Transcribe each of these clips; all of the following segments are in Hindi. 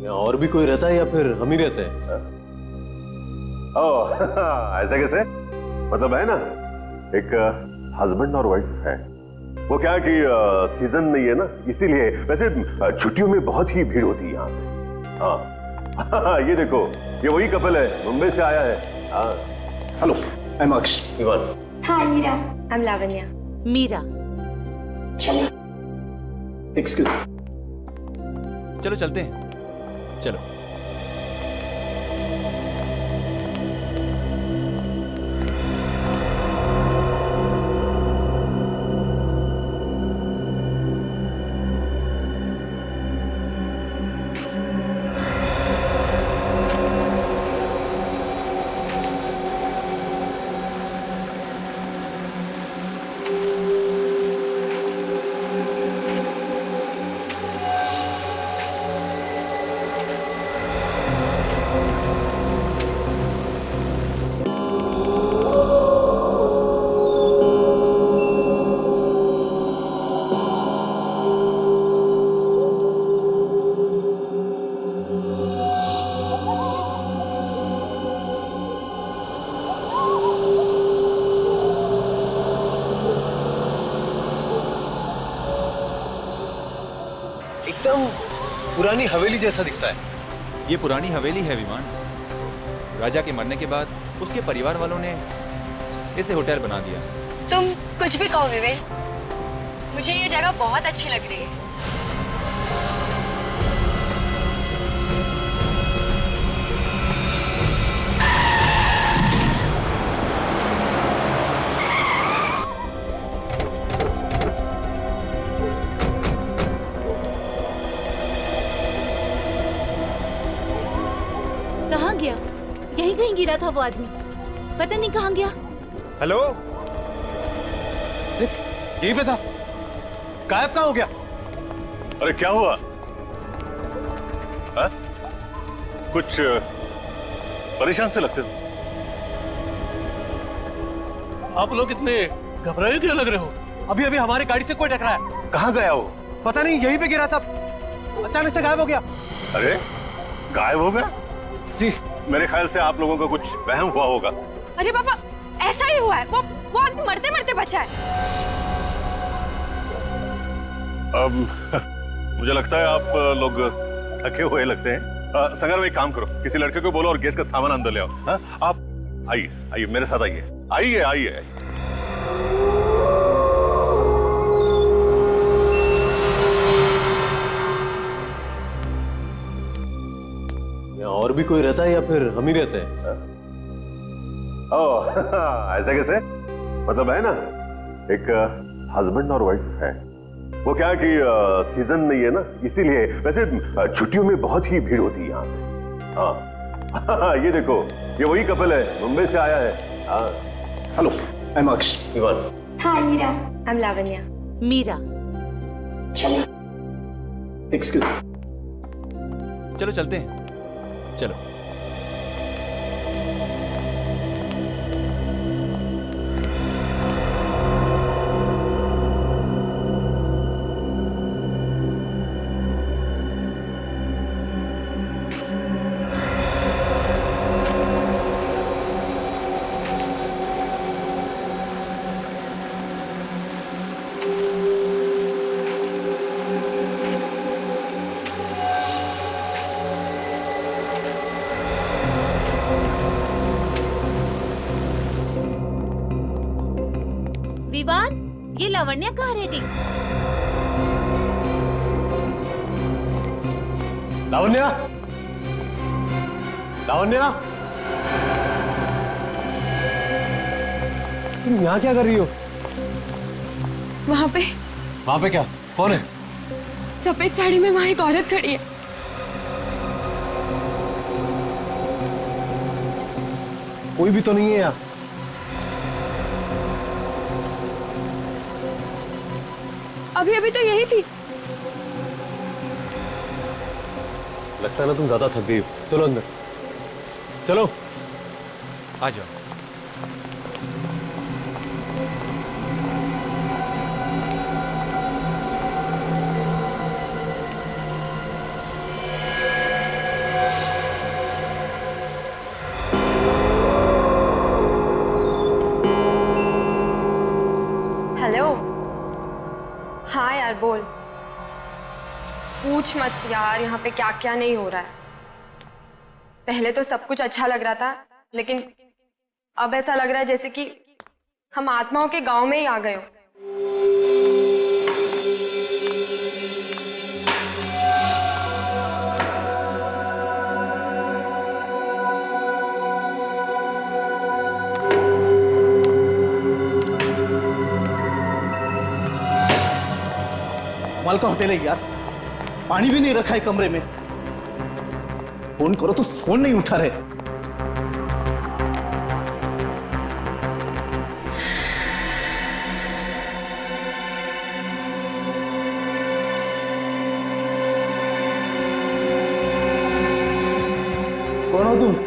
यहाँ और भी कोई रहता है या फिर हम ही रहते हैं? ओह ऐसा कैसे? मतलब है ना, एक हस्बैंड और वाइफ है। वो क्या है कि सीजन नहीं है ना, इसीलिए। वैसे छुट्टियों में बहुत ही भीड़ होती है यहाँ पे। हाँ ये देखो, ये वही कपल है, मुंबई से आया है। हाँ hello, I am Aksh. Ivan. Hi Meera, I am Lavanya. Meera. चलो। एक्सक्यूज। चलो चलते हैं, चलो। एकदम पुरानी हवेली जैसा दिखता है। ये पुरानी हवेली है विमान। राजा के मरने के बाद उसके परिवार वालों ने इसे होटल बना दिया। तुम कुछ भी कहो विवेक, मुझे ये जगह बहुत अच्छी लग रही है। कहाँ गया? यहीं कहीं गिरा था वो आदमी, पता नहीं कहाँ गया। हेलो, यहीं पे था, गायब कहाँ हो गया? अरे क्या हुआ? हा? कुछ परेशान से लगते हो। आप लोग इतने घबराए क्यों लग रहे हो? अभी अभी हमारी गाड़ी से कोई टकराया। कहाँ गया वो? पता नहीं, यहीं पे गिरा था, अचानक से गायब हो गया। अरे गायब हो गया? जी। मेरे ख्याल से आप लोगों का कुछ वहम हुआ होगा। अरे पापा, ऐसा ही हुआ है। वो आदमी मरते मरते बचा है। मुझे लगता है आप लोग थके हुए लगते हैं। संगर में एक काम करो, किसी लड़के को बोलो और गैस का सामान अंदर ले आओ। हाँ? आप आइए आइए मेरे साथ आइए आइए आइए। यहाँ और भी कोई रहता है या फिर हम ही रहते हैं? ओह ऐसा कैसे? मतलब है ना, एक हस्बैंड और वाइफ है। वो क्या है कि सीजन नहीं है ना, इसीलिए। वैसे छुट्टियों में बहुत ही भीड़ होती है यहाँ पे। हाँ ये देखो, ये वही कपल है, मुंबई से आया है। हाँ hello, I am Aksh. Ivan. Hi Meera, I am Lavanya. Meera. चलो। एक्सक्यूज। चलो चलते हैं, चलो। विवान, ये लावण्या कहाँ रह गई? लावण्या, लावण्या, तुम यहाँ क्या कर रही हो? वहाँ पे क्या? कौन है? सफेद साड़ी में वहाँ एक औरत खड़ी है। कोई भी तो नहीं है यहाँ। अभी अभी तो यही थी। लगता है ना तुम ज्यादा थक गई हो। चलो अंदर, चलो। आ जाओ। यार बोल। पूछ मत यार यहाँ पे क्या क्या नहीं हो रहा है। पहले तो सब कुछ अच्छा लग रहा था, लेकिन अब ऐसा लग रहा है जैसे कि हम आत्माओं के गांव में ही आ गए हो। कमाल का होटल है यार, पानी भी नहीं रखा है कमरे में। फोन करो तो फोन नहीं उठा रहे। कौन हो तुम?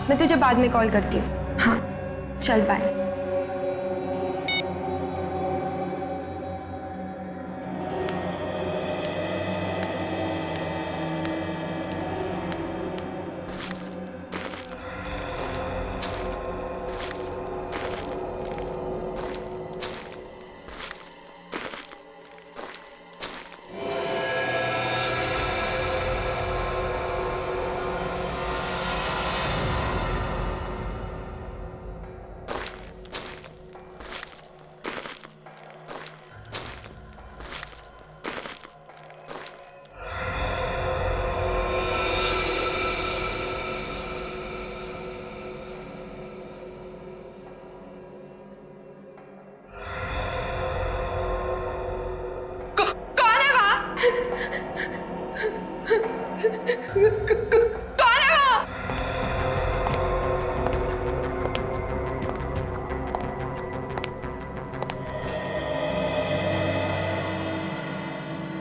मैं तुझे बाद में कॉल करती हूँ। हाँ चल बाय। कौन है वो?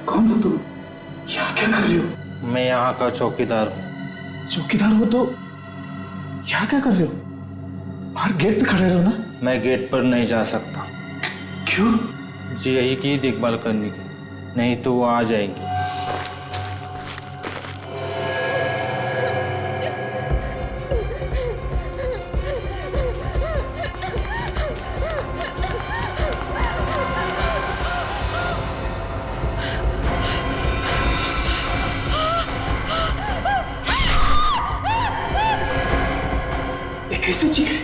कौन हो तुम? यहाँ क्या कर रही हो? मैं यहाँ का चौकीदार हूँ। चौकीदार हो तो यहाँ क्या कर रहे हो? बाहर गेट पे खड़े रहो ना। मैं गेट पर नहीं जा सकता। क्यों? मुझे यही की देखभाल करनी की, नहीं तो वो आ जाएगी। ये कैसे चीखे?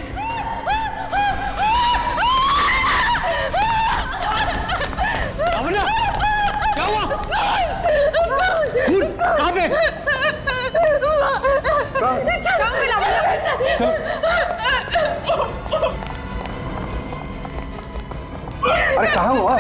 अमला, क्या हुआ? खून कहाँ पे? चलो। अरे कहाँ हुआ?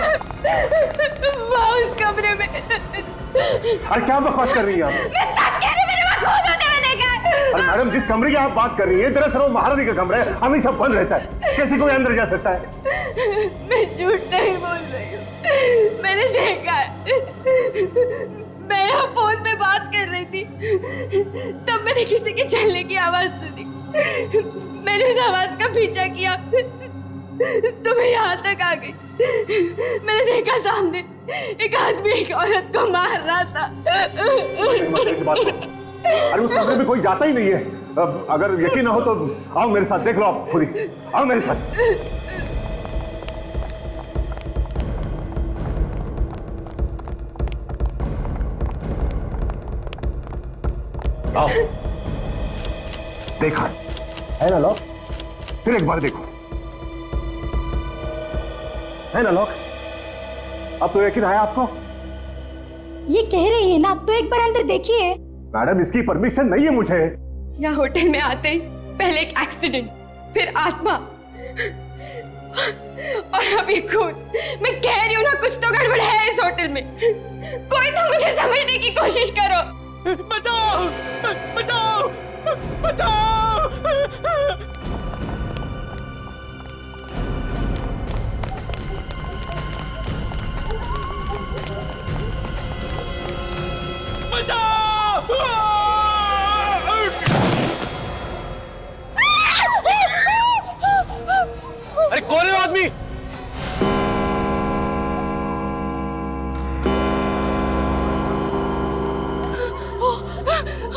उस कमरे में। अरे क्या बकवास कर रही हैं आप? मैं सच कह रही हूँ, मेरे वहाँ खून होते हुए देखा है। अरे मैडम, जिस कमरे की आप बात कर रही हैं दरअसल वो महारानी का कमरा है, हमेशा बंद रहता है, कैसे कोई अंदर जा सकता है? मैं झूठ नहीं बोल रही हूँ, मैंने देखा है। मैं यहाँ फोन पे बात कर रही थी, तब मैंने किसी के चलने की आवाज सुनी। मैंने उस आवाज का पीछा किया तो मैं यहाँ तक आ गई। मैंने देखा सामने एक आदमी एक औरत को मार रहा था। इस बात को। अरे उस कमरे में कोई जाता ही नहीं है। अगर यकीन ना हो तो आओ मेरे साथ, देख लो आप खुद ही। आओ मेरे साथ। आओ। देखा है ना लॉक? फिर एक बार देखो, है ना लॉक? अब तो यकीन आया आपको? ये कह रही है ना, तो एक बार अंदर देखिए। मैडम, इसकी परमिशन नहीं है मुझे। यहाँ होटल में आते ही पहले एक एक्सीडेंट, फिर आत्मा और अब ये खून। मैं कह रही हूँ ना, कुछ तो गड़बड़ है इस होटल में। कोई तो मुझे समझने की कोशिश करो। बचाओ! बचाओ! बचाओ! अरे कौन है वो आदमी?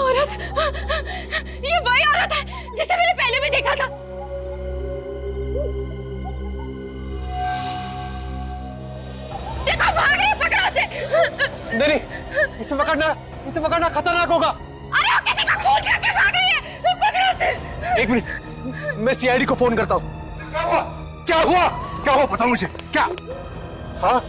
औरत, ये इसे पकड़ना खतरनाक होगा। अरे वो किसी का खून करके भाग रही है, पकड़ो उसे। एक मिनट, मैं सीआईडी को फोन करता हूँ। क्या हुआ बताओ मुझे क्या? हाँ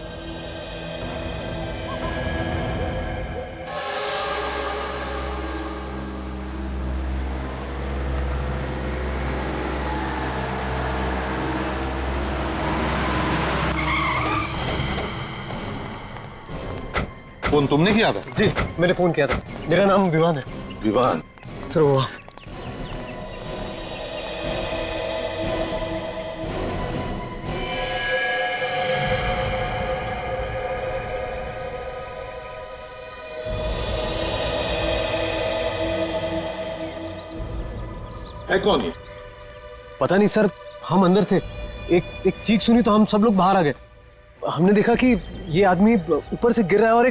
फोन तुमने किया था? जी मैंने फोन किया था। मेरा नाम विवान है। विवान? सर वो है कौन ये? पता नहीं सर, हम अंदर थे, एक चीख सुनी तो हम सब लोग बाहर आ गए। हमने देखा कि ये आदमी ऊपर से गिर रहा है और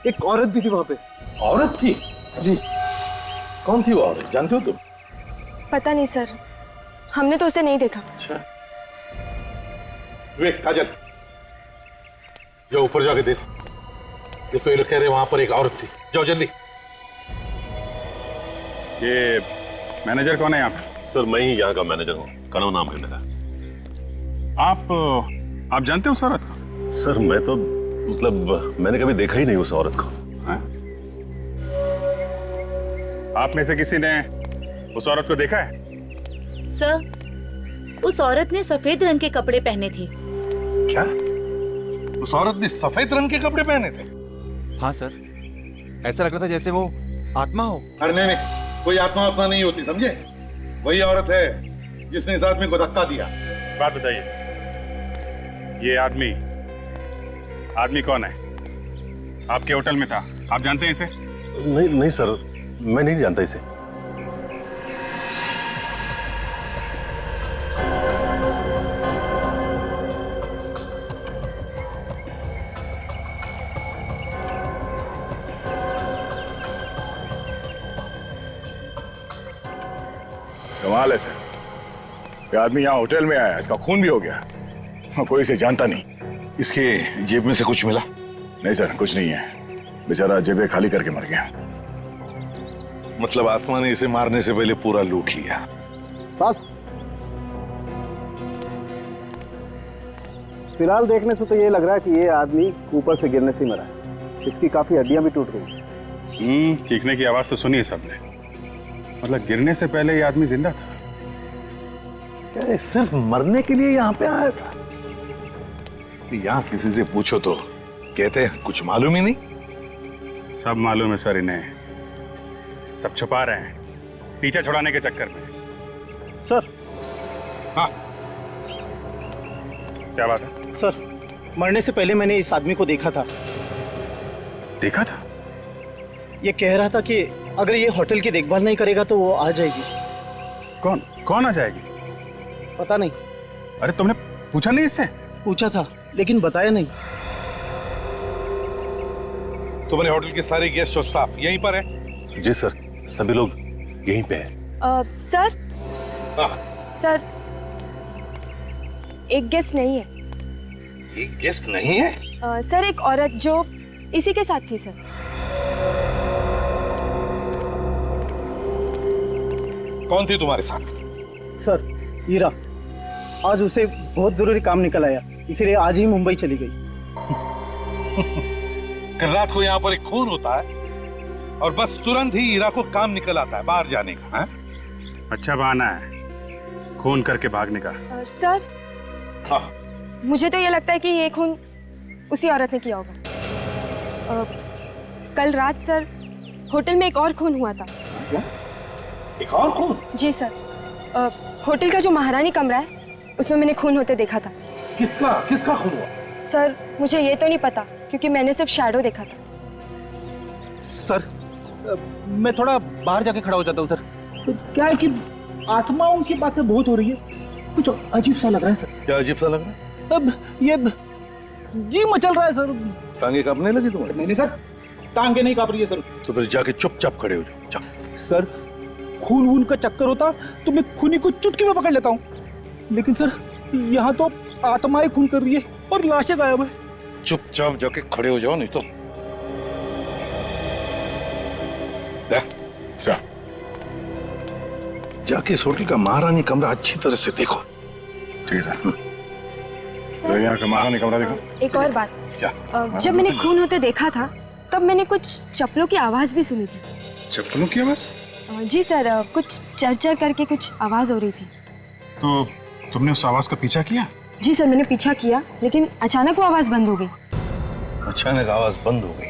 एक औरत भी थी वहां पे। औरत थी? जी। कौन थी वो औरत, जानते हो तुम? पता नहीं सर, हमने तो उसे नहीं देखा। अच्छा विवेक, काजल, जाओ ऊपर जाके देखो ये लोग कह रहे वहां पर एक औरत थी। जाओ जल्दी। ये मैनेजर कौन है यहाँ पे? सर मैं ही यहाँ का मैनेजर हूँ, कणव नाम है मेरा। आप जानते हो उस औरत को? सर मैं तो मतलब मैंने कभी देखा ही नहीं उस औरत को। हाँ? आप में से किसी ने उस औरत को देखा है? सर, उस औरत ने सफेद रंग के कपड़े पहने थे। क्या? उस औरत ने सफेद रंग के कपड़े पहने थे? हाँ सर, ऐसा लग रहा था जैसे वो आत्मा हो। अरे नहीं, कोई आत्मा नहीं होती, समझे? वही औरत है जिसने इस आदमी को धक्का दिया। बात बताइए, ये आदमी कौन है? आपके होटल में था, आप जानते हैं इसे? नहीं सर, मैं नहीं जानता इसे। कमाल है सर, ये आदमी यहाँ होटल में आया, इसका खून भी हो गया, कोई इसे जानता नहीं। इसके जेब में से कुछ मिला? नहीं सर, कुछ नहीं है, बेचारा जेबें खाली करके मर गया। मतलब आत्मा ने इसे मारने से पहले पूरा लूट लिया। बस फिलहाल देखने से तो ये लग रहा है कि ये आदमी ऊपर से गिरने से मरा है। इसकी काफी हड्डियां भी टूट गई। चीखने की आवाज तो सुनी है सबने, मतलब गिरने से पहले ये आदमी जिंदा था। क्या सिर्फ मरने के लिए यहाँ पे आया था? यहाँ किसी से पूछो तो कहते हैं कुछ मालूम ही नहीं। सब मालूम है सर इन्हें, सब छुपा रहे हैं पीछे छुड़ाने के चक्कर में। सर। हाँ क्या बात है? सर, मरने से पहले मैंने इस आदमी को देखा था। देखा था? ये कह रहा था कि अगर ये होटल की देखभाल नहीं करेगा तो वो आ जाएगी। कौन आ जाएगी? पता नहीं। अरे तुमने पूछा नहीं इससे? पूछा था लेकिन बताया नहीं। तुम्हारे होटल के सारे गेस्ट और स्टाफ यहीं पर है? जी सर, सभी लोग यहीं पे हैं। सर। हाँ। सर, एक गेस्ट नहीं है। एक गेस्ट नहीं है? सर, एक औरत जो इसी के साथ थी सर। कौन थी तुम्हारे साथ? सर, हीरा। आज उसे बहुत जरूरी काम निकल आया, इसलिए आज ही मुंबई चली गई। कल रात को यहाँ पर एक खून होता है और बस तुरंत ही हीरा को काम निकल आता है बाहर जाने का। है? अच्छा बहाना है खून करके भागने का। सर। हाँ। मुझे तो ये लगता है कि ये खून उसी औरत ने किया होगा। कल रात सर, होटल में एक और खून हुआ था। क्या? एक और खून? जी सर, होटल का जो महारानी कमरा है उसमें मैंने खून होते देखा था। किसका खून हुआ? सर, मुझे ये तो नहीं पता क्योंकि मैंने सिर्फ शैडो देखा था। सर, मैं थोड़ा बाहर जाके खड़ा हो जाता हूँ सर। तो क्या है कि आत्माओं की बातें बहुत हो रही है, कुछ अजीब सा लग रहा है सर। क्या अजीब सा लग रहा है? अब ये जी मचल रहा है सर। टांगे कांपने लगी तुम्हारी? नहीं सर, टांगे नहीं कांप रही है सर। तो फिर जाके चुपचाप खड़े हो जाओ। सर, खून वून का चक्कर होता तो मैं खूनी को चुटकी में पकड़ लेता हूँ, लेकिन सर यहाँ तो आत्माएं खून कर रही है और लाशें गायब है। चुपचाप जाके खड़े हो जाओ, नहीं तो सर जाके इस होटल का महारानी कमरा अच्छी तरह से देखो। ठीक है सर। यहाँ का महारानी कमरा देखो। एक और बात, क्या? जब मैंने खून होते देखा था तब मैंने कुछ चप्पलों की आवाज भी सुनी थी। चप्पलों की आवाज? जी सर, कुछ चरचर करके कुछ आवाज हो रही थी। तो तुमने उस आवाज का पीछा किया? जी सर, मैंने पीछा किया, लेकिन अचानक वो आवाज बंद हो गई। अचानक आवाज बंद हो गई।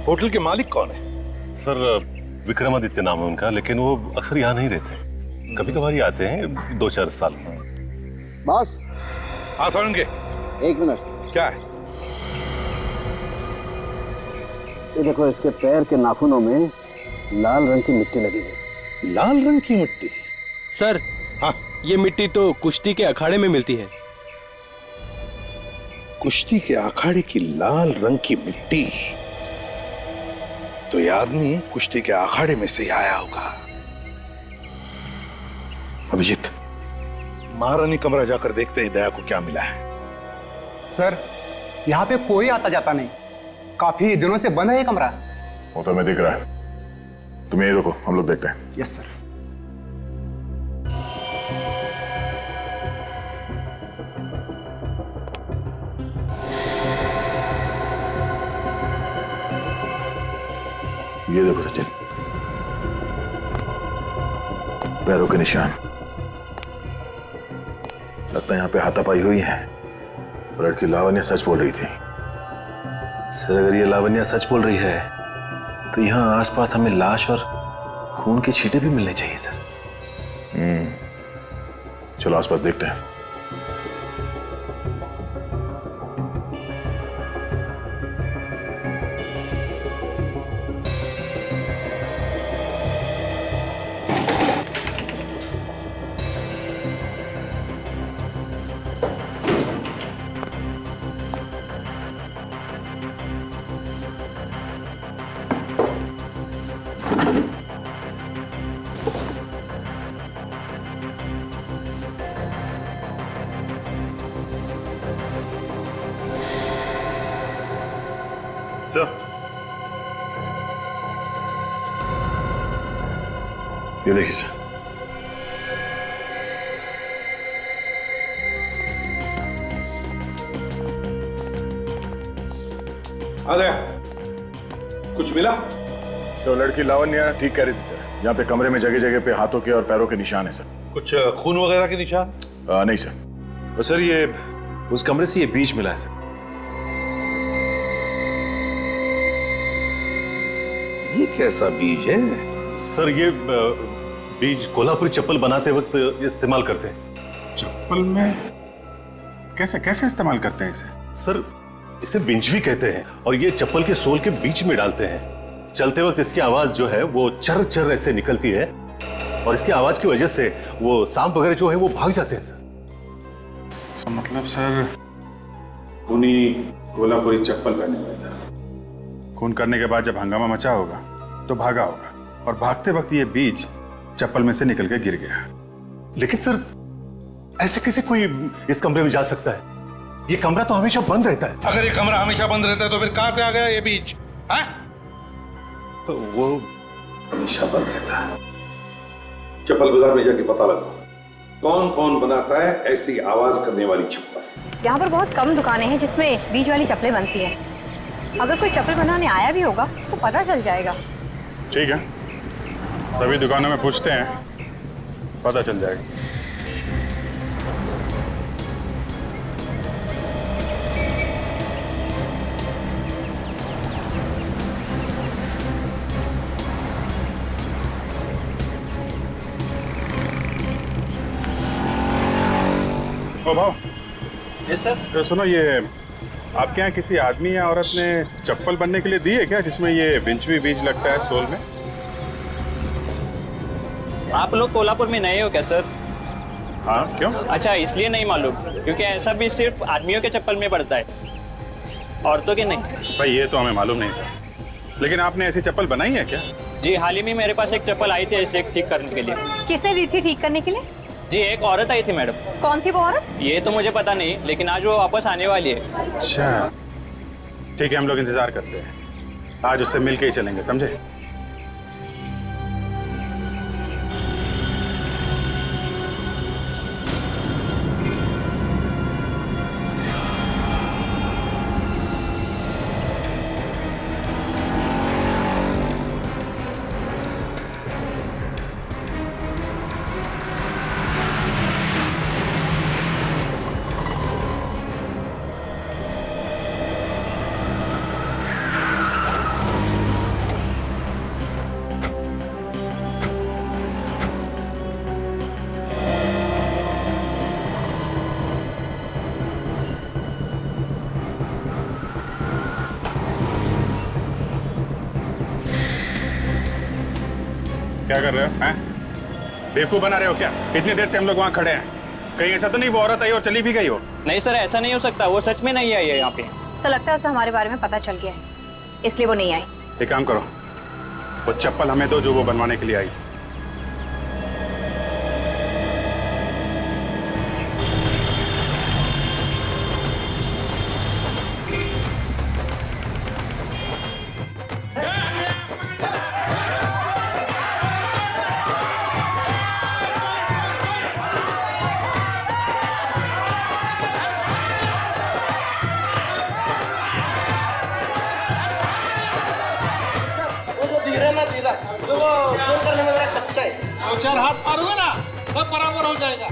होटल के मालिक कौन है? सर विक्रमादित्य नाम है उनका, लेकिन वो अक्सर यहाँ नहीं रहते, कभी कभार ही आते हैं 2-4 साल में। बॉस हाँ सारुण के, 1 मिनट। क्या है? ये देखो, इसके पैर के नाखूनों में लाल रंग की मिट्टी लगी है। लाल रंग की मिट्टी? सर हाँ, ये मिट्टी तो कुश्ती के अखाड़े में मिलती है। कुश्ती के अखाड़े की लाल रंग की मिट्टी? तो ये आदमी कुश्ती के अखाड़े में से ही आया होगा। अभिजीत, महारानी कमरा जाकर देखते हैं दया को क्या मिला है। सर, यहाँ पे कोई आता जाता नहीं, काफी दिनों से बंद है ये कमरा। वो तो हमें दिख रहा है, तुम यही रुको, हम लोग देखते हैं। Yes sir. ये देखो सचिन, पैरों के निशान। लगता है यहाँ पे हाथापाई हुई है। लड़की लावण्या सच बोल रही थी। सर अगर ये लावण्या सच बोल रही है तो यहाँ आसपास हमें लाश और खून के छींटे भी मिलने चाहिए सर। चलो आसपास देखते हैं। सर, ये देखिए सर। अरे कुछ मिला? सर लड़की लावण्या ठीक कह रही थी सर, यहाँ पे कमरे में जगह जगह पे हाथों के और पैरों के निशान है सर। कुछ खून वगैरह के निशान? नहीं सर। सर ये उस कमरे से ये बीज मिला है सर। ये कैसा बीज है? सर ये बीज कोल्हापुरी चप्पल बनाते वक्त इस्तेमाल करते हैं। चप्पल में कैसे कैसे इस्तेमाल करते हैं इसे? सर इसे बिंजवी कहते हैं और ये चप्पल के सोल के बीच में डालते हैं। चलते वक्त इसकी आवाज जो है वो चर चर ऐसे निकलती है और इसकी आवाज की वजह से वो सांप वगैरह जो है वो भाग जाते हैं सर। मतलब सर उन्हीं कोल्हापुरी चप्पल पहने हुए था। खून करने के बाद जब हंगामा मचा होगा तो भागा होगा और भागते वक्त ये बीज चप्पल में से निकल के गिर गया। लेकिन सर ऐसे कैसे कोई इस कमरे में जा सकता है? ये कमरा तो हमेशा बंद रहता है। अगर ये कमरा हमेशा बंद रहता है तो फिर कहां से आ गया ये बीज? तो वो हमेशा बंद रहता है। चप्पल बाजार में जाके पता लगाओ कौन कौन बनाता है ऐसी आवाज करने वाली चप्पल। यहाँ पर बहुत कम दुकानें हैं जिसमें बीज वाली चप्पलें बनती हैं। अगर कोई चप्पल बनाने आया भी होगा तो पता चल जाएगा। ठीक है, सभी दुकानों में पूछते हैं, पता चल जाएगा। ओ भाव। Yes sir. सुनो, ये आपके यहाँ किसी आदमी या औरत ने चप्पल बनने के लिए दी है क्या, जिसमें ये बिंचवी बीज लगता है सोल में? आप लोग कोल्हापुर में नए हो क्या सर? हाँ, क्यों? अच्छा, इसलिए नहीं मालूम, क्योंकि ऐसा भी सिर्फ आदमियों के चप्पल में पड़ता है, औरतों के नहीं। भाई ये तो हमें मालूम नहीं था, लेकिन आपने ऐसी चप्पल बनाई है क्या? जी, हाल ही में मेरे पास एक चप्पल आई थी ऐसे ठीक करने के लिए। किसने दी थी ठीक करने के लिए? जी, एक औरत आई थी मैडम। कौन थी वो औरत? ये तो मुझे पता नहीं, लेकिन आज वो वापस आने वाली है। अच्छा, ठीक है, हम लोग इंतजार करते हैं। आज उससे मिल के ही चलेंगे, समझे? क्या कर रहे हो? हैं? बेवकूफ बना रहे हो क्या? इतनी देर से हम लोग वहाँ खड़े हैं। कहीं ऐसा तो नहीं वो औरत आई और चली भी गई हो? नहीं सर, ऐसा नहीं हो सकता, वो सच में नहीं आई है यहाँ पे। सर लगता है उसे हमारे बारे में पता चल गया है, इसलिए वो नहीं आई। एक काम करो, वो चप्पल हमें दो जो वो बनवाने के लिए आई। तो वो चोर करने में जरा कच्चा है। दो चार हाथ मारोगे ना, सब बराबर हो जाएगा।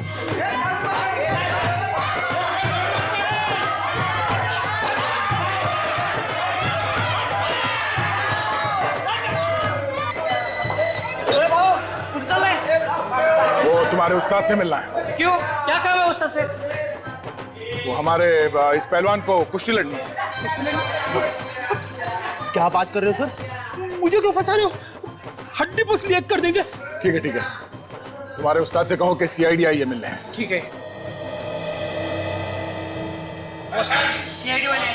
वो तुम्हारे उस्ताद से मिलना है। क्यों? क्या काम है उस्ताद से? वो हमारे इस पहलवान को कुश्ती लड़नी है। क्या बात कर रहे हो सर? मुझे क्यों फंसा रहे हो? हड्डी पसली एक कर देंगे। ठीक है ठीक है, तुम्हारे उस्ताद से कहो कि सीआईडी आई है मिलने। ठीक है। सीआईडी वाले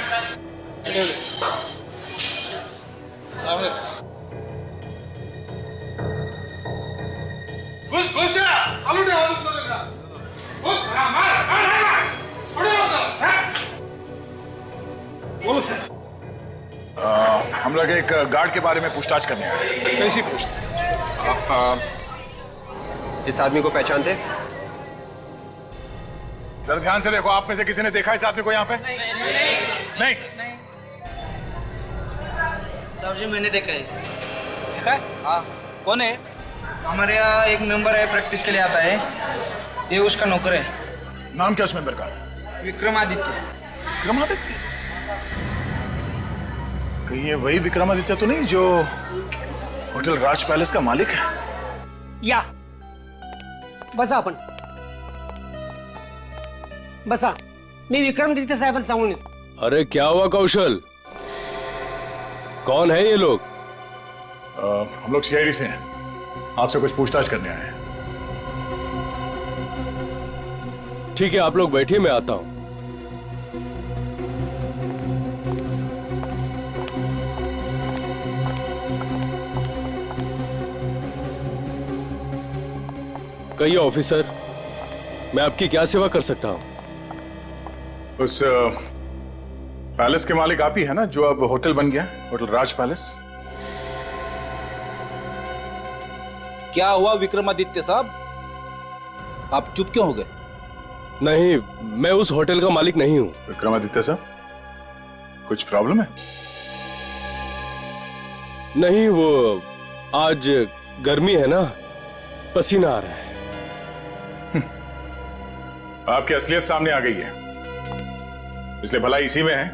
घुस घुस चालू दे वाला तो देखना। घुस मार बोलो सर। हम लोग एक गार्ड के बारे में पूछताछ करने आए। कैसी पूछताछ? इस आदमी को पहचानते? जरा ध्यान से देखो, आप में से किसी ने देखा इस आदमी को यहाँ पे? नहीं। सर जी मैंने देखा है। देखा है? हाँ। कौन है? हमारे यहाँ एक मेंबर है, प्रैक्टिस के लिए आता है, ये उसका नौकर है। नाम क्या उस मेंबर का? विक्रमादित्य। विक्रमादित्य? कहीं ये वही विक्रमादित्य तो नहीं जो होटल राज पैलेस का मालिक है? या बसा आपण बसा, मी विक्रमादित्य साहेबांना सांगून येतो। अरे क्या हुआ कौशल, कौन है ये लोग? हम लोग सीआईडी से हैं, आपसे कुछ पूछताछ करने आए हैं। ठीक है, आप लोग बैठिए, मैं आता हूं। कहिए ऑफिसर, मैं आपकी क्या सेवा कर सकता हूं? उस पैलेस के मालिक आप ही है ना, जो अब होटल बन गया, होटल राज पैलेस? क्या हुआ विक्रमादित्य साहब, आप चुप क्यों हो गए? नहीं, मैं उस होटल का मालिक नहीं हूं। विक्रमादित्य साहब, कुछ प्रॉब्लम है? नहीं, वो आज गर्मी है ना, पसीना आ रहा है। आपकी असलियत सामने आ गई है, इसलिए भलाई इसी में है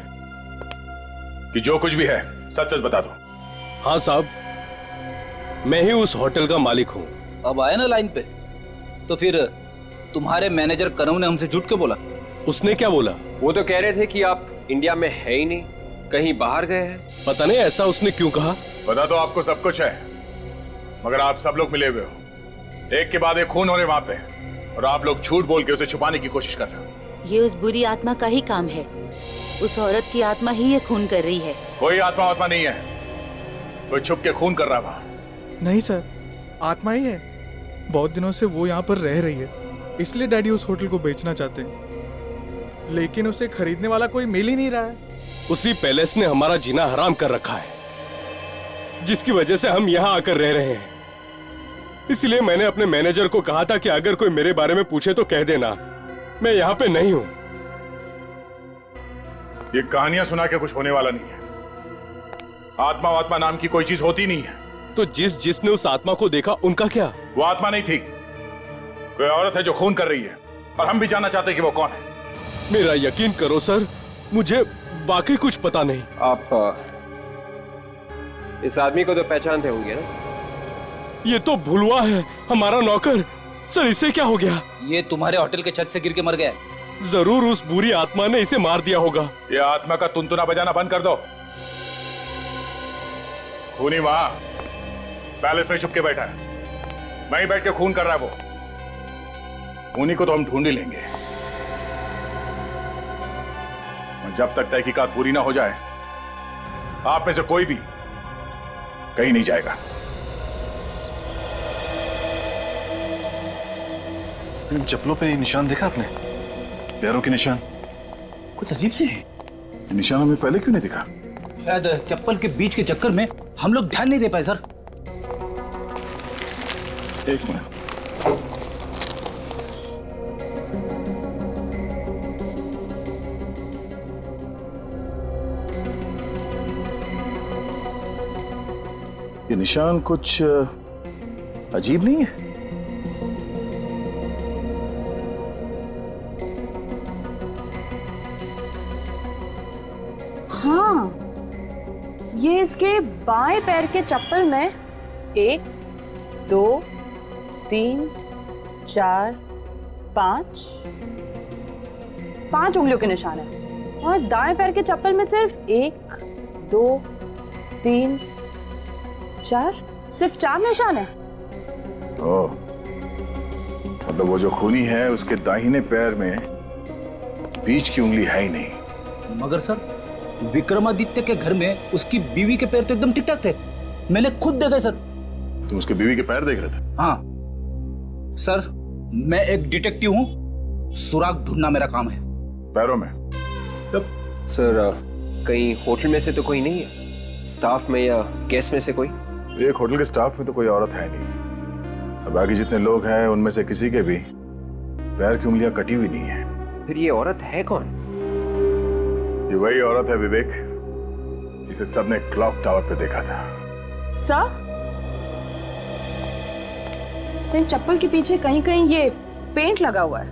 कि जो कुछ भी है सच सच बता दो। हाँ साहब, मैं ही उस होटल का मालिक हूँ। अब आए ना लाइन पे, तो फिर तुम्हारे मैनेजर कनव ने हमसे झूठ क्यों बोला? उसने क्या बोला? वो तो कह रहे थे कि आप इंडिया में है ही नहीं, कहीं बाहर गए हैं। पता नहीं ऐसा उसने क्यों कहा। पता तो आपको सब कुछ है, मगर आप सब लोग मिले हुए हो, एक के बाद एक खून हो रहे वहां पे, और आप लोग झूठ बोल के उसे छुपाने की कोशिश कर रहे हो। ये उस बुरी आत्मा का ही काम है, उस औरत की आत्मा ही ये खून कर रही है। कोई आत्मा नहीं है, कोई छुप के खून कर रहा है वहां। नहीं सर, आत्मा ही है, बहुत दिनों से वो यहाँ पर रह रही है, इसलिए डैडी उस होटल को बेचना चाहते हैं, लेकिन उसे खरीदने वाला कोई मिल ही नहीं रहा है। उसी पैलेस ने हमारा जीना हराम कर रखा है। जिसकी वजह से हम यहाँ आकर रह रहे हैं। इसलिए मैंने अपने मैनेजर को कहा था कि अगर कोई मेरे बारे में पूछे तो कह देना मैं यहाँ पे नहीं हूँ। ये कहानियां सुना के कुछ होने वाला नहीं है। आत्मा नाम की कोई चीज होती नहीं है। तो जिसने उस आत्मा को देखा उनका क्या? वो आत्मा नहीं थी, कोई औरत है जो खून कर रही है, और हम भी जानना चाहते हैं कि वो कौन है। मेरा यकीन करो सर, मुझे वाकई कुछ पता नहीं। आप इस आदमी को तो पहचानते होंगे ना? ये तो भुलवा है, हमारा नौकर। सर इसे क्या हो गया? ये तुम्हारे होटल के छत से गिर के मर गया। जरूर उस बुरी आत्मा ने इसे मार दिया होगा। ये आत्मा का तुनतुना बजाना बंद कर दो। खूनी वहां पैलेस में छुप के बैठा है, वहीं बैठ के खून कर रहा है वो। खूनी को तो हम ढूंढ ही लेंगे, और जब तक तहकीकात पूरी ना हो जाए आप में से कोई भी कहीं नहीं जाएगा। इन चप्पलों पे निशान देखा आपने? पैरों के निशान कुछ अजीब से है। निशान हमें पहले क्यों नहीं दिखा? शायद चप्पल के बीच के चक्कर में हम लोग ध्यान नहीं दे पाए सर। एक मिनट। ये निशान कुछ अजीब नहीं है? हाँ, ये इसके बाएं पैर के चप्पल में 1, 2, 3, 4, 5 उंगलियों के निशान है, और दाएं पैर के चप्पल में सिर्फ 1, 2, 3, 4, सिर्फ 4 निशान है। तो मतलब वो जो खूनी है उसके दाहिने पैर में बीच की उंगली है ही नहीं। मगर सर विक्रमादित्य के घर में उसकी बीवी के पैर तो एकदम ठीक ठाक थे, मैंने खुद देखा सर। तुम उसके बीवी के पैर देख रहे थे? हाँ सर, मैं एक डिटेक्टिव हूँ, सुराग ढूंढना मेरा काम है। पैरों में? तब सर कहीं होटल में से तो कोई नहीं है? स्टाफ में या गेस्ट में से कोई? एक होटल के स्टाफ में तो कोई औरत है नहीं, और बाकी जितने लोग हैं उनमें से किसी के भी पैर की उंगलियां कटी हुई नहीं है। फिर ये औरत है कौन? ये वही औरत है विवेक, जिसे सबने क्लॉक टावर पे देखा था। सर चप्पल के पीछे कहीं कहीं ये पेंट लगा हुआ है।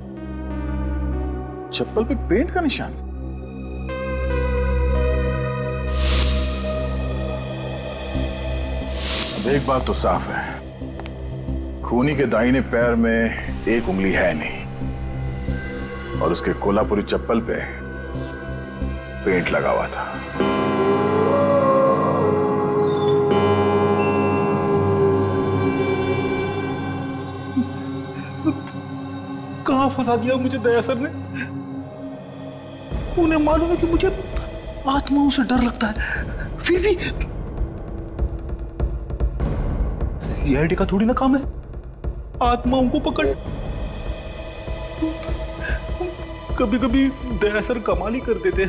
चप्पल पे पेंट का निशान? अब एक बात तो साफ है, खूनी के दाहिने पैर में एक उंगली है नहीं, और उसके कोल्हापुरी चप्पल पे पेंट लगा हुआ था। कहां फंसा दिया मुझे दया सर ने? उन्हें मालूम है कि मुझे आत्माओं से डर लगता है, फिर भी सीआईडी का थोड़ी ना काम है आत्माओं को पकड़। कभी कभी दया सर कमाल ही कर देते।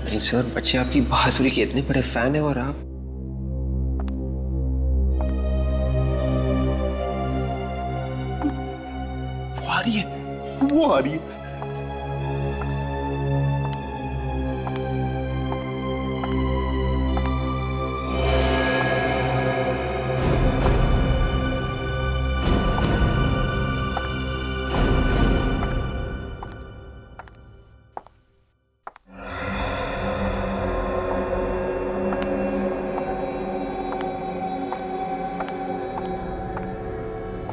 नहीं सर, बच्चे आपकी बहादुरी के इतने बड़े फैन हैं, और आप वो आ रही है, वो आ रही है।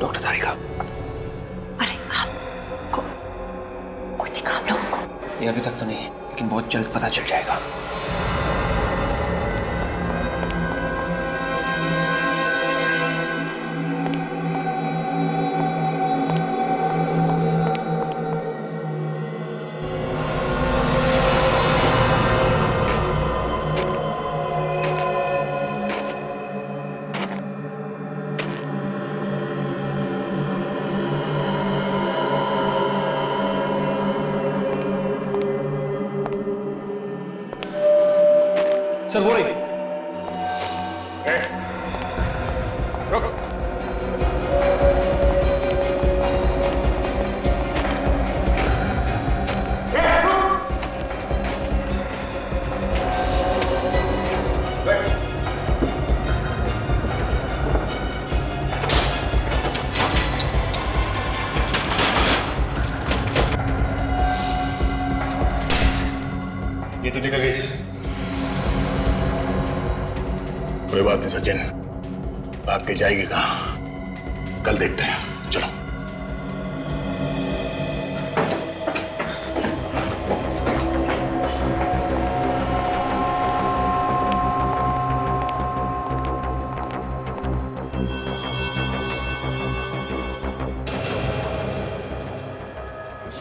डॉक्टर तारिका, कोई दिखा आप लोगों को? ये अभी तक तो नहीं, लेकिन बहुत जल्द पता चल जाएगा। सर वो रही। रुक। ये तो निकल गई सर। कोई बात नहीं सचिन, भाग के जाएगी कहाँ, कल देखते हैं। चलो।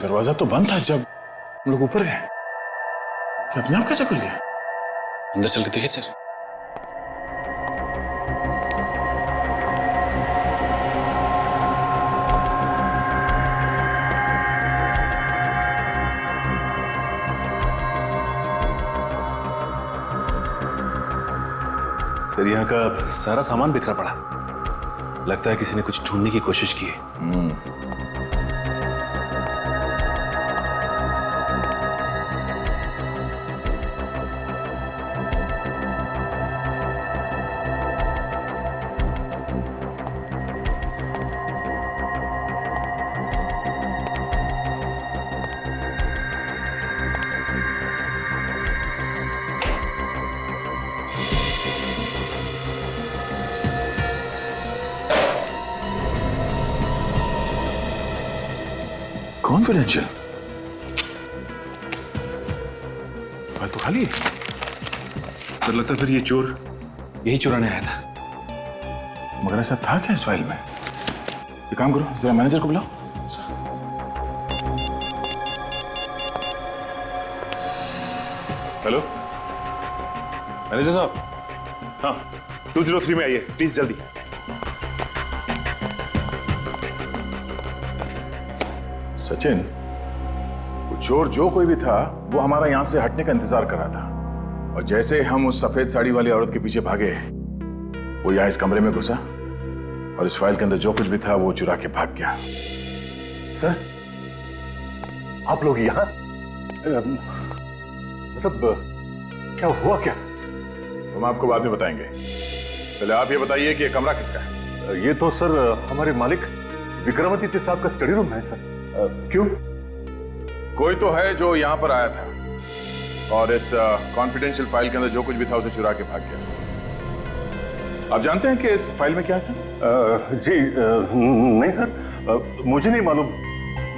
दरवाजा तो बंद था जब हम लोग ऊपर गए, ये अपने आप कैसे खुल गया? अंदर चल के देखिए सर। सर यहाँ का सारा सामान बिखरा पड़ा, लगता है किसी ने कुछ ढूंढने की कोशिश की है। कॉन्फिडेंशियल फाइल तो खाली है। सर लगता है फिर ये चोर यही चुराने आया था। मगर ऐसा था क्या इस फाइल में? एक काम करो, जरा मैनेजर को बुलाओ। हेलो मैनेजर साहब। हाँ 203 में आइए प्लीज जल्दी। सचिन, वो चोर जो कोई भी था वो हमारा यहां से हटने का इंतजार कर रहा था, और जैसे हम उस सफेद साड़ी वाली औरत के पीछे भागे, वो यहां इस कमरे में घुसा और इस फाइल के अंदर जो कुछ भी था वो चुरा के भाग गया। सर आप लोग यहां, मतलब क्या हुआ क्या? हम आपको बाद में बताएंगे, पहले आप ये बताइए कि ये कमरा किसका है? ये तो सर हमारे मालिक विक्रमादित्य साहब का स्टडी रूम है सर। क्यों? कोई तो है जो यहां पर आया था और इस कॉन्फिडेंशियल फाइल के अंदर जो कुछ भी था उसे चुरा के भाग गया। आप जानते हैं कि इस फाइल में क्या था? जी नहीं सर, मुझे नहीं मालूम।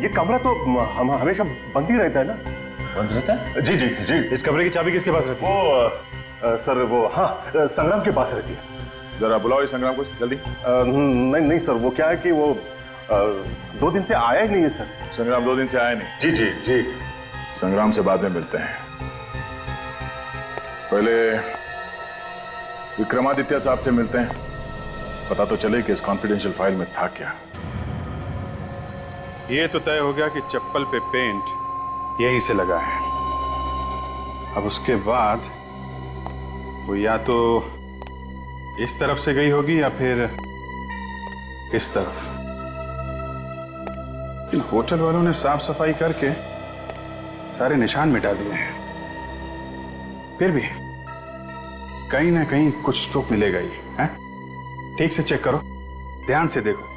ये कमरा तो हम हमेशा बंद ही रहता है ना। बंद रहता है? जी जी जी। इस कमरे की चाबी किसके पास रहती है? वो सर वो, हाँ संग्राम के पास रहती है। जरा बुलाओ इस संग्राम को जल्दी। नहीं नहीं सर, वो क्या है कि वो 2 दिन से आया ही नहीं है सर। संग्राम 2 दिन से आया नहीं? जी जी जी। संग्राम से बाद में मिलते हैं, पहले विक्रमादित्य साहब से मिलते हैं, पता तो चले कि इस कॉन्फिडेंशियल फाइल में था क्या। ये तो तय हो गया कि चप्पल पे पेंट यहीं से लगा है। अब उसके बाद वो या तो इस तरफ से गई होगी या फिर इस तरफ। इन होटल वालों ने साफ सफाई करके सारे निशान मिटा दिए हैं, फिर भी कहीं ना कहीं कुछ तो मिलेगा ही है। ठीक से चेक करो, ध्यान से देखो।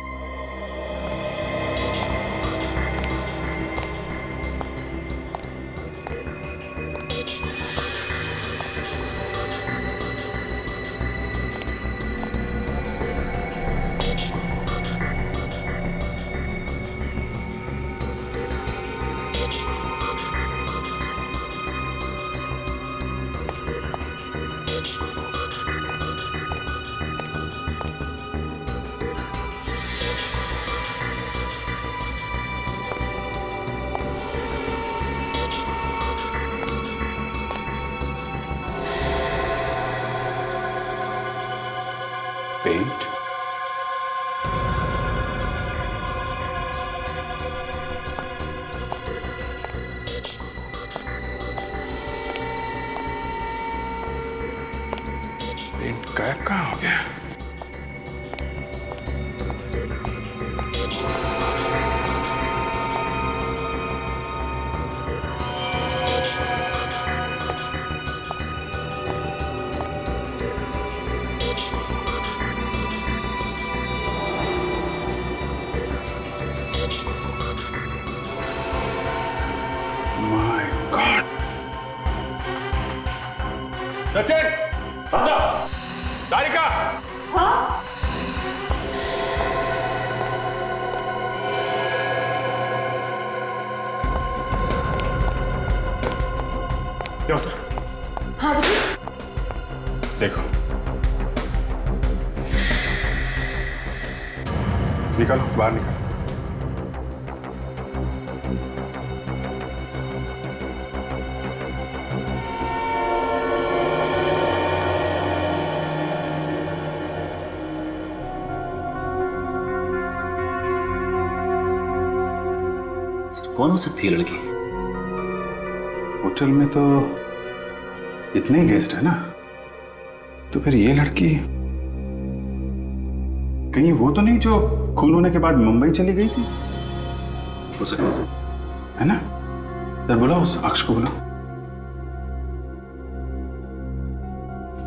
पेंट, गायब कहाँ हो गया? My God! सचिन, आजा, तारिका। हाँ? क्यों सर? हाँ देखो, निकलो, बाहर निकलो। कौन हो सकती है लड़की? होटल में तो इतने ही गेस्ट है ना, तो फिर ये लड़की कहीं वो तो नहीं जो खून होने के बाद मुंबई चली गई थी? हो सकता है, है ना? सर बुलाओ उस अक्ष को, बुलाओ।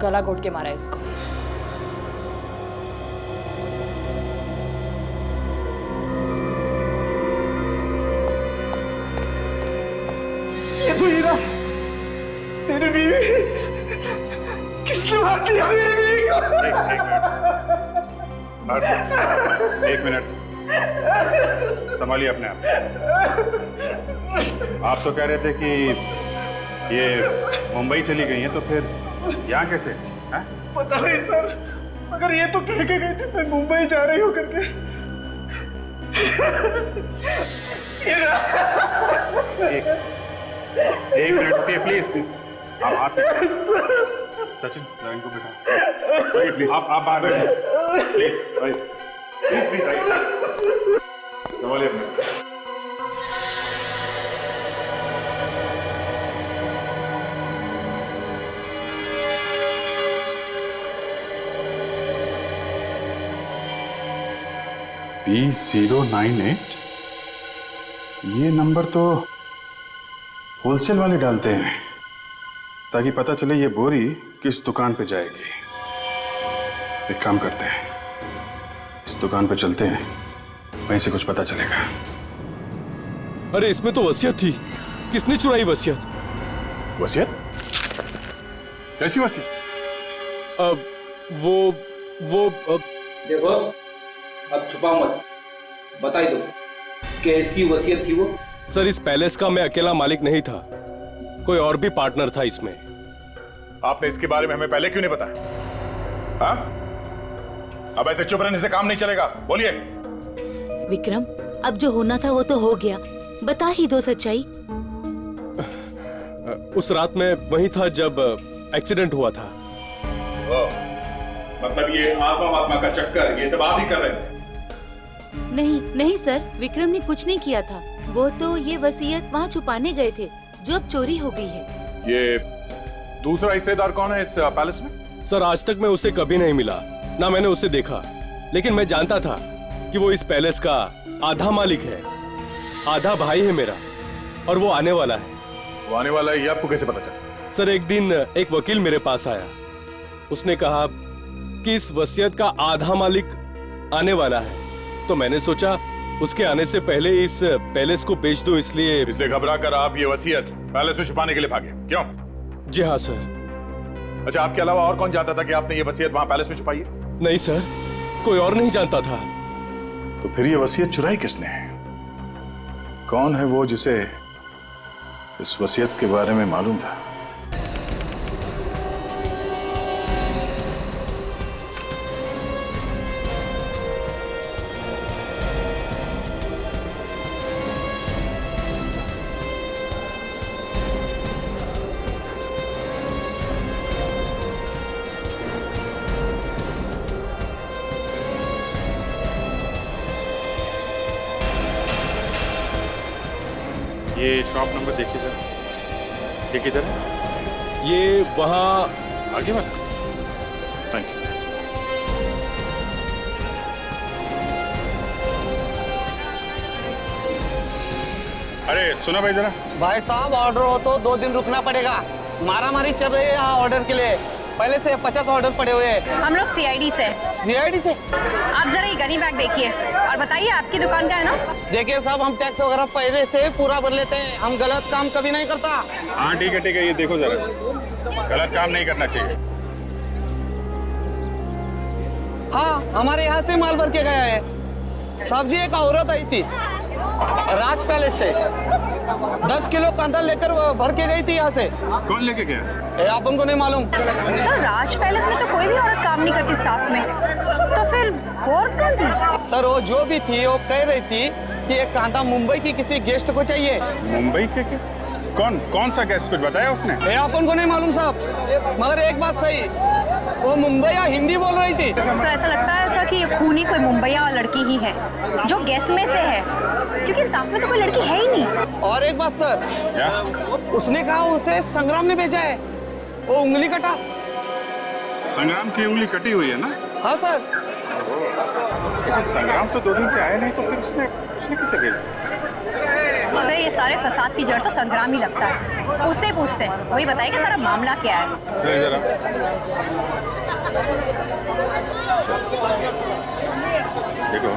गला घोट के मारा है इसको। ये तो हीरा, मेरी बीवी। किसने मार दिया मेरी बीवी को? एक मिनट, संभालिए अपने आप। आप तो कह रहे थे कि ये मुंबई चली गई हैं, तो फिर यहाँ कैसे? है? पता नहीं सर, मगर ये तो कह के गई थी मैं मुंबई जा रही हूँ करके। एक मिनट रुकिए प्लीज। आप सचिन, जरा इनको बिठा। प्लीज आप बाहर बैठिए प्लीज, प्लीज आइए, संभालिए अपने। P098, ये नंबर तो होलसेल वाले डालते हैं ताकि पता चले ये बोरी किस दुकान पे जाएगी। एक काम करते हैं, इस दुकान पे चलते हैं, वहीं से कुछ पता चलेगा। अरे इसमें तो वसीयत थी, किसने चुराई वसीयत? वसीयत? कैसी वसीयत? देखो, अब छुपा मत, बता ही दो कैसी वसीयत थी वो। सर इस पैलेस का मैं अकेला मालिक नहीं था, कोई और भी पार्टनर था इसमें। आपने इसके बारे में हमें पहले क्यों नहीं बताया? हाँ? अब ऐसे चुप रहने से काम नहीं चलेगा, बोलिए। विक्रम, अब जो होना था वो तो हो गया, बता ही दो सच्चाई। उस रात मैं वहीं था जब एक्सीडेंट हुआ था। मतलब ये आत्मा का चक्कर, ये सब आप ही कर रहे थे? नहीं नहीं सर, विक्रम ने कुछ नहीं किया था। वो तो ये वसीयत वहाँ छुपाने गए थे जो अब चोरी हो गई है। ये दूसरा हिस्सेदार कौन है इस पैलेस में? सर आज तक मैं उसे कभी नहीं मिला, ना मैंने उसे देखा, लेकिन मैं जानता था कि वो इस पैलेस का आधा मालिक है, आधा भाई है मेरा, और वो आने वाला है। वो आने वाला है ये आपको कैसे पता चला? सर एक दिन एक वकील मेरे पास आया, उसने कहा कि इस वसीयत का आधा मालिक आने वाला है, तो मैंने सोचा उसके आने से पहले इस पैलेस को बेच दो, इसलिए घबरा कर आप ये वसीयत पैलेस में छुपाने के लिए भागे, क्यों? जी हाँ सर। अच्छा, आपके अलावा और कौन जानता था कि आपने ये वसीयत वहां पैलेस में छुपाई है? नहीं सर, कोई और नहीं जानता था। तो फिर ये वसीयत चुराई किसने? कौन है वो जिसे इस वसीयत के बारे में मालूम था? ये शॉप नंबर देखिए जरा, ये किधर है? ये वहाँ आगे वाला? Thank you. अरे सुनो भाई जरा। भाई साहब ऑर्डर हो तो 2 दिन रुकना पड़ेगा। मारामारी चल रही है यहाँ ऑर्डर के लिए। पहले से 50 ऑर्डर पड़े हुए हैं। हम लोग सीआईडी से। सीआईडी से? आप जरा ये गनी बैग देखिए और बताइए आपकी दुकान का है ना? देखिए साहब, हम टैक्स वगैरह पहले से पूरा भर लेते हैं। हम गलत काम कभी नहीं करता। हाँ ठीक है, ये देखो जरा, गलत काम नहीं करना चाहिए। हाँ, हमारे यहाँ से माल भर के गया है। साहब जी, एक औरत आई थी राज पैलेस से, 10 किलो कांदा लेकर भर के गई थी यहाँ से। कौन लेके गया? अपन को नहीं मालूम। सर, राज पैलेस में तो कोई भी औरत काम नहीं करती स्टाफ में, तो फिर वो औरत कौन थी? सर, वो जो भी थी वो कह रही थी कि एक कांदा मुंबई की किसी गेस्ट को चाहिए। मुंबई के किस? कौन सा गेस्ट? कुछ बताया उसने? अपन को नहीं मालूम साहब, मगर एक बात सही, वो मुंबई या हिंदी बोल रही थी। सर, ऐसा लगता है ऐसा कि ये खूनी कोई मुंबईया लड़की ही है जो गेस्ट में से है, क्योंकि स्टाफ में तो कोई लड़की है ही नहीं। और एक बात सर, क्या? उसने कहा उसे संग्राम ने भेजा है, वो उंगली कटा। संग्राम की उंगली कटी हुई है ना? हाँ सर। लेकिन संग्राम तो 2 दिन से आया नहीं, तो फिर उसने किसे भेजा? सर, ये सारे फसाद की जड़ तो संग्राम ही लगता है। उससे पूछते हैं, वही बताएगा सारा मामला क्या है। जरा देखो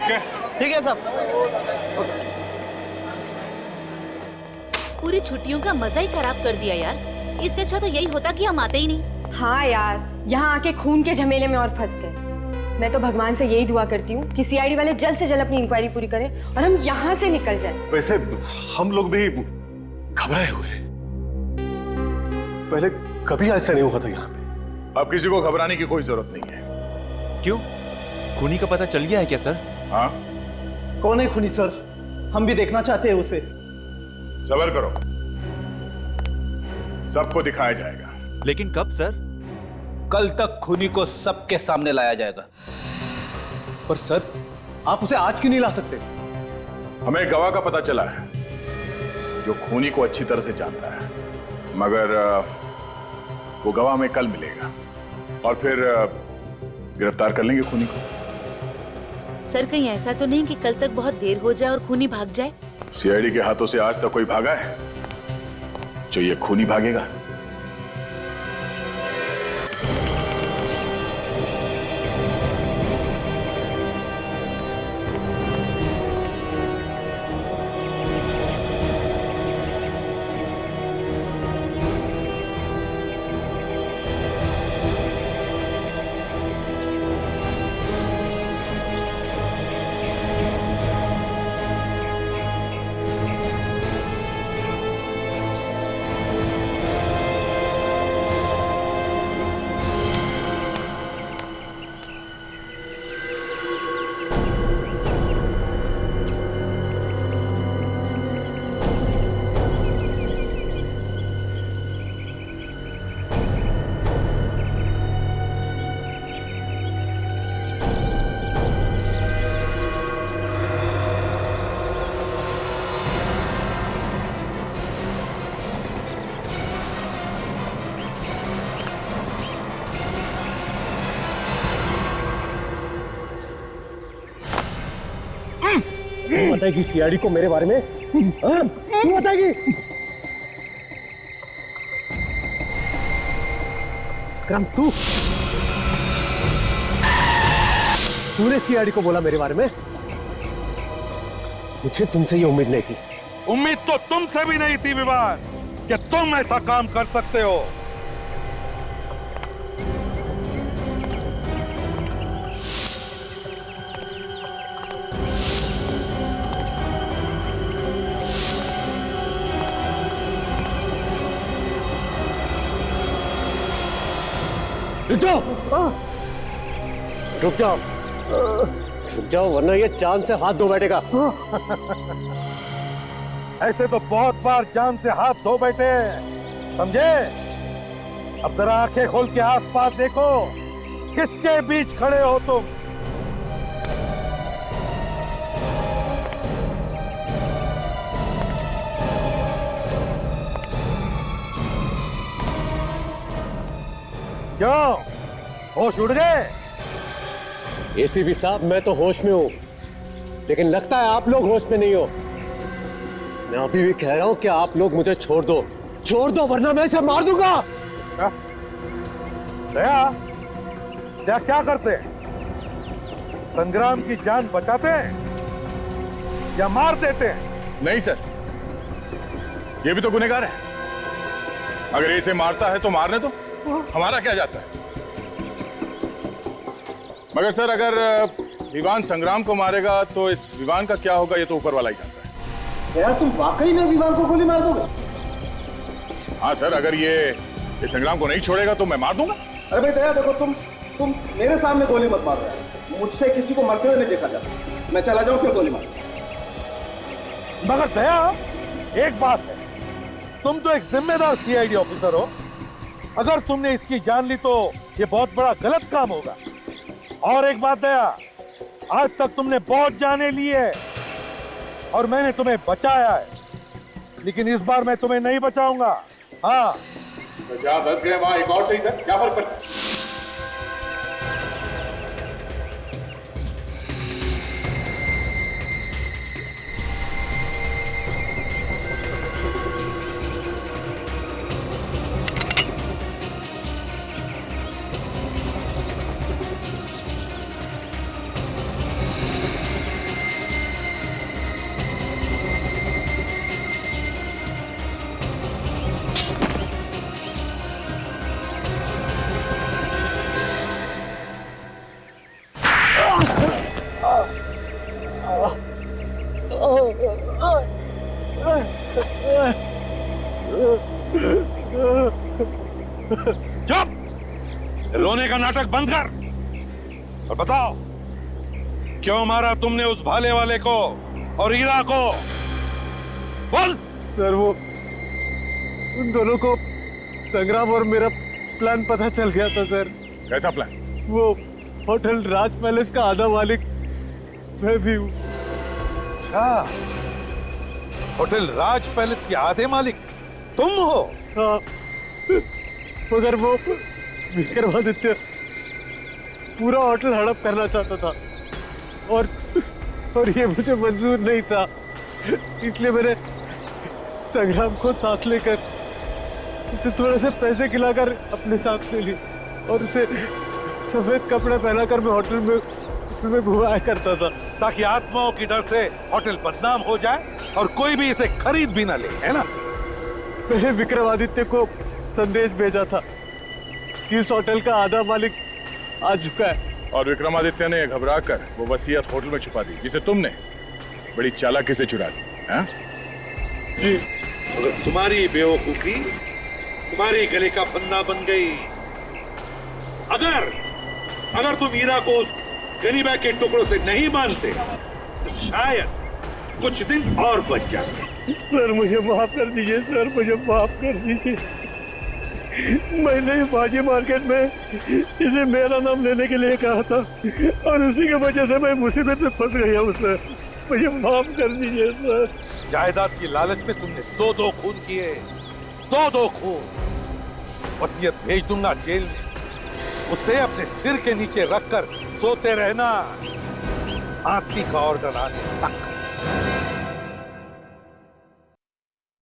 क्या? ठीक है सब। पूरी छुट्टियों का मजा ही खराब कर दिया यार। इससे अच्छा तो यही होता कि हम आते ही नहीं। हाँ यार, यहाँ आके खून के झमेले में और फंस गए। मैं तो भगवान से यही दुआ करती हूँ कि सीआईडी वाले जल्द से जल्द अपनी इंक्वायरी पूरी करें और हम यहाँ से निकल जाएं। वैसे हम लोग भी घबराए हुए हैं। पहले कभी ऐसा नहीं हुआ था यहाँ पे। अब किसी को घबराने की कोई जरूरत नहीं है। क्यों? खूनी का पता चल गया है क्या सर? हाँ। कौन है खूनी सर? हम भी देखना चाहते हैं उसे। सबर करो, सबको दिखाया जाएगा। लेकिन कब सर? कल तक खूनी को सबके सामने लाया जाएगा। पर सर, आप उसे आज क्यों नहीं ला सकते? हमें गवाह का पता चला है जो खूनी को अच्छी तरह से जानता है, मगर वो गवाह हमें कल मिलेगा और फिर गिरफ्तार कर लेंगे खूनी को। सर, कहीं ऐसा तो नहीं कि कल तक बहुत देर हो जाए और खूनी भाग जाए? सीआईडी के हाथों से आज तक कोई भागा है जो ये खूनी भागेगा? क्यों बताएगी सीआईडी को मेरे बारे में? हाँ? क्यों बताएगी? संग्राम, तूने सीआईडी को बोला मेरे बारे में? मुझे तुमसे ये उम्मीद नहीं थी। उम्मीद तो तुमसे भी नहीं थी विवान कि तुम ऐसा काम कर सकते हो। रुक जाओ, रुक जाओ, रुक जाओ, वरना ये चांद से हाथ धो बैठेगा। ऐसे तो बहुत बार जान से हाथ धो बैठे, समझे? अब जरा आंखें खोल के आसपास देखो, किसके बीच खड़े हो तुम? क्यों होश उड़ गए? एसीपी साहब, मैं तो होश में हूँ, लेकिन लगता है आप लोग होश में नहीं हो। मैं अभी भी कह रहा हूँ कि आप लोग मुझे छोड़ दो, वरना मैं इसे मार दूंगा। अच्छा, दया क्या करते हैं? संग्राम की जान बचाते हैं या मार देते हैं? नहीं सर, ये भी तो गुनहगार है। अगर इसे मारता है तो मारने दो, हमारा क्या जाता है। मगर सर, अगर विवान संग्राम को मारेगा तो इस विवान का क्या होगा, ये तो ऊपर वाला ही जानता है। यार, तुम वाकई में विवान को गोली मार दोगे? हाँ सर, अगर ये संग्राम को नहीं छोड़ेगा तो मैं मार दूंगा। अरे भाई दया, देखो तुम मेरे सामने गोली मत मार रहे हो। मुझसे किसी को मरते हुए नहीं देखा जाता। मैं चला जाऊं फिर गोली मार। मगर दया, एक बात है, तुम तो एक जिम्मेदार सीआईडी ऑफिसर हो। अगर तुमने इसकी जान ली तो ये बहुत बड़ा गलत काम होगा। और एक बात दया, आज तक तुमने बहुत जाने ली है और मैंने तुम्हें बचाया है, लेकिन इस बार मैं तुम्हें नहीं बचाऊंगा। हाँ, तो जहाँ 10 गए वहां एक और सही सर, क्या फर्क पड़ता है? चुप! रोने का नाटक बंद कर और बताओ, क्यों मारा तुमने उस भाले वाले को और हीरा को? बोल। सर, वो उन दोनों को संग्राम और मेरा प्लान पता चल गया था सर। कैसा प्लान? वो होटल राज पैलेस का आधा मालिक मैं भी हूँ। अच्छा, होटल राज पैलेस के आधे मालिक तुम हो? हाँ, मगर वो विक्रमादित्य पूरा होटल हड़प करना चाहता था और ये मुझे मंजूर नहीं था। इसलिए मैंने संग्राम को साथ लेकर उसे थोड़े से पैसे खिलाकर अपने साथ ले ली और उसे सफेद कपड़े पहनाकर मैं होटल में घुमाया करता था, ताकि आत्माओं की डर से होटल बदनाम हो जाए और कोई भी इसे खरीद भी ना ले, है ना? मैंने विक्रमादित्य को संदेश भेजा था कि इस होटल का आधा मालिक आ चुका है। और विक्रमादित्य ने घबराकर वो वसीयत होटल में छुपा दी, जिसे तुमने बड़ी चालाकी से चुरा दी। हाँ? जी, अगर तुम्हारी बेवकूफी तुम्हारी गले का फंदा बन गई, अगर तुम हीरा को उस गरीबा के टुकड़ों से नहीं बांधते तो शायद कुछ दिन और बच जाते। सर, मुझे माफ कर दीजिए सर, मुझे माफ कर दीजिए। मैंने बाजी मार्केट में इसे मेरा नाम लेने के लिए कहा था और उसी की वजह से मैं मुसीबत में फंस गया हूँ सर, मुझे माफ कर दीजिए सर। जायदाद की लालच में तुमने दो खून किए, दो खून। वसीयत भेज दूंगा जेल में, उसे अपने सिर के नीचे रखकर सोते रहना, फांसी का ऑर्डर आने तक।